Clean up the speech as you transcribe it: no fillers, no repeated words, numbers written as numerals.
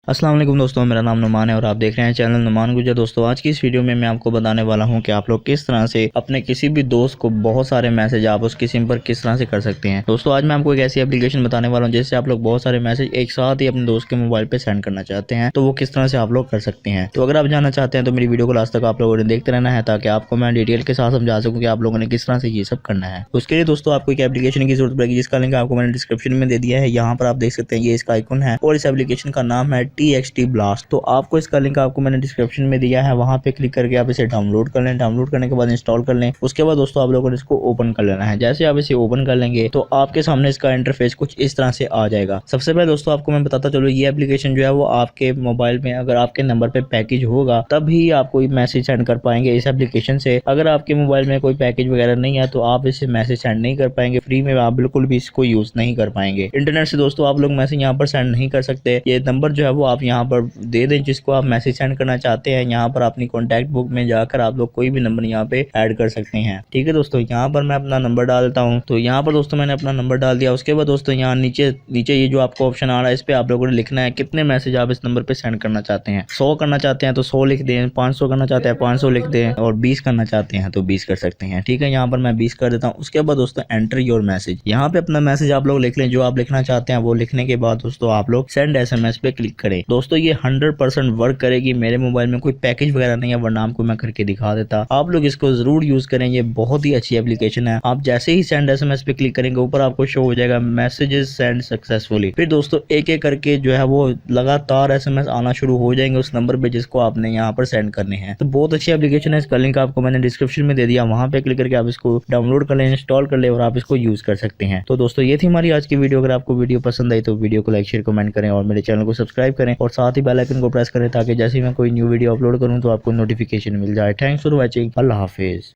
अस्सलाम वालेकुम दोस्तों, मेरा नाम नुमान है और आप देख रहे हैं चैनल नुमान गुजर। दोस्तों आज की इस वीडियो में मैं आपको बताने वाला हूं कि आप लोग किस तरह से अपने किसी भी दोस्त को बहुत सारे मैसेज आप उसकी सिम पर किस तरह से कर सकते हैं। दोस्तों आज मैं आपको एक ऐसी एप्लीकेशन बताने वाला हूं जिससे आप लोग बहुत सारे मैसेज एक साथ ही अपने दोस्त के मोबाइल पे सेंड करना चाहते हैं, तो वो किस तरह से आप लोग कर सकते हैं। तो अगर आप जानना चाहते हैं तो मेरी वीडियो को लास्ट तक आप लोगों ने देखते रहना है ताकि आपको मैं डिटेल के साथ समझा सकूँ कि आप लोगों ने किस तरह से ये सब करना है। उसके लिए दोस्तों आपको एक एप्लीकेशन की जरूरत पड़ेगी जिसका लिंक आपको मैंने डिस्क्रिप्शन में दे दिया है। यहाँ पर आप देख सकते हैं ये इसका आइकन है और इस एप्लीकेशन का नाम है TXT Blast। तो आपको इसका लिंक आपको मैंने डिस्क्रिप्शन में दिया है, वहां पे क्लिक करके आप इसे डाउनलोड कर लें। डाउनलोड करने के बाद इंस्टॉल कर लें। उसके बाद दोस्तों आप लोगों ने इसको ओपन कर लेना है। जैसे आप इसे ओपन कर लेंगे तो आपके सामने इसका इंटरफेस कुछ इस तरह से आ जाएगा। सबसे पहले दोस्तों आपको मैं बताता चलो, ये एप्लीकेशन जो है वो आपके मोबाइल में अगर आपके नंबर पे पैकेज होगा तभी आप कोई मैसेज सेंड कर पाएंगे इस एप्लीकेशन से। अगर आपके मोबाइल में कोई पैकेज वगैरह नहीं है तो आप इसे मैसेज सेंड नहीं कर पाएंगे। फ्री में आप बिल्कुल भी इसको यूज नहीं कर पाएंगे। इंटरनेट से दोस्तों आप लोग मैसेज यहाँ पर सेंड नहीं कर सकते। ये नंबर जो है वो आप यहाँ पर दे दें जिसको आप मैसेज सेंड करना चाहते हैं। यहाँ पर अपनी कॉन्टैक्ट बुक में जाकर आप लोग कोई भी नंबर यहाँ पे ऐड कर सकते हैं। ठीक है दोस्तों, यहाँ पर मैं अपना नंबर डालता हूँ। तो यहाँ पर दोस्तों मैंने अपना नंबर डाल दिया। उसके बाद दोस्तों यहाँ नीचे ये जो आपको ऑप्शन आ रहा है इस पे आप लोगों ने लिखना है कितने मैसेज आप इस नंबर पे सेंड करना चाहते हैं। 100 करना चाहते हैं तो 100 लिख दें, 500 करना चाहते हैं 500 लिख दें और 20 करना चाहते हैं तो 20 कर सकते हैं। ठीक है, यहाँ पर मैं 20 कर देता हूँ। उसके बाद दोस्तों एंटर योर मैसेज, यहाँ पे अपना मैसेज आप लोग लिख लें जो आप लिखना चाहते हैं। वो लिखने के बाद दोस्तों आप लोग सेंड SMS पे क्लिक करें। दोस्तों ये 100% वर्क करेगी। मेरे मोबाइल में कोई पैकेज वगैरह नहीं है वरना आपको मैं करके दिखा देता। आप लोग इसको जरूर यूज करें, ये बहुत ही अच्छी एप्लीकेशन है। आप जैसे ही सेंड SMS पे क्लिक करेंगे ऊपर आपको शो हो जाएगा मैसेजेस सेंड सक्सेसफुली। फिर दोस्तों एक एक करके जो है वो लगातार SMS आना शुरू हो जाएंगे उस नंबर पे जिसको आपने यहाँ पर सेंड करने हैं। तो बहुत अच्छी एप्लीकेशन है, इसका लिंक आपको मैंने डिस्क्रिप्शन में दे दिया। वहां पे क्लिक करके आप इसको डाउनलोड कर लें, इंस्टॉल कर ले और आप इसको यूज कर सकते हैं। तो दोस्तों ये थी हमारी आज की वीडियो। अगर आपको वीडियो पसंद आई तो वीडियो को लाइक शेयर कमेंट करें और मेरे चैनल को सब्सक्राइब करें और साथ ही बेल आइकन को प्रेस करें ताकि जैसे ही मैं कोई न्यू वीडियो अपलोड करूं तो आपको नोटिफिकेशन मिल जाए। Thanks for watching. Allah Hafiz.